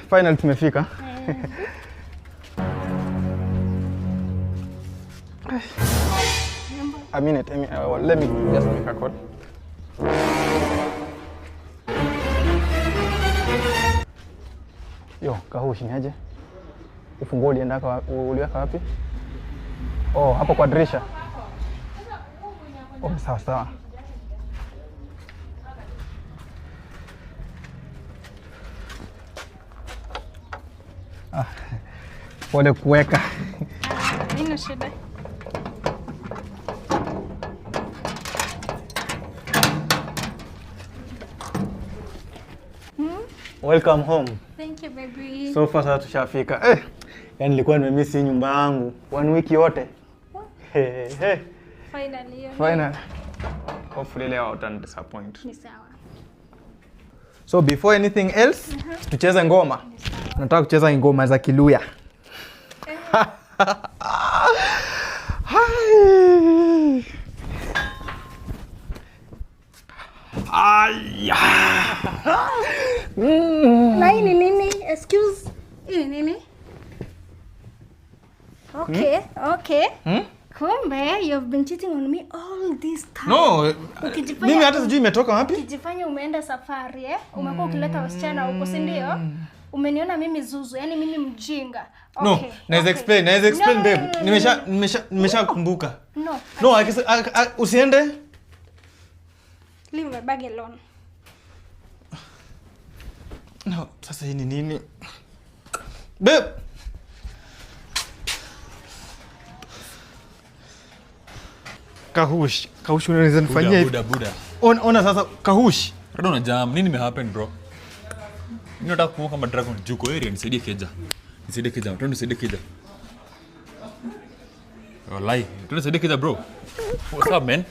Final tumefika. A minute, let me just make a call. Yo, Kahushi ni aje? Ufunguo uliweka wapi? Oh, hapo kwa dirisha. Oh, sawa sawa. Pole kuweka. Nini shida? Welcome home. Thank you, baby. So far sasa tushafika. Yaani nilikuwa nimemiss nyumba yangu 1 week yote. Finally. Hopefully leo utan disappoint. Ni sawa. So before anything else, tucheze ngoma. Nataka kucheza ngoma za Kiluya. Na hii ni nini? Excuse. Hii ni nini? Okay. Kumbe you've been cheating on me all this time. No. Mimi hata sijui imetoka wapi. Ukijifanya umeenda safari umekuwa ukileta wasichana huko, si ndio? Umeniona mimi zuzu, yani mimi mjinga. Okay. No, naweza explain babe. Nimeshakumbuka. No, usiende. Leave my bag alone. No, sasa hii ni nini? Babe. Kahushi unaweza nifanyia hivi? Buda. Ona sasa Kahushi. Rado na jam, nini mehappen bro? Mimi nataka kuoka kama dragon juko area, nisaidie keja. Nisaidie keja. Wallahi, nisaidie keja bro. What's up man?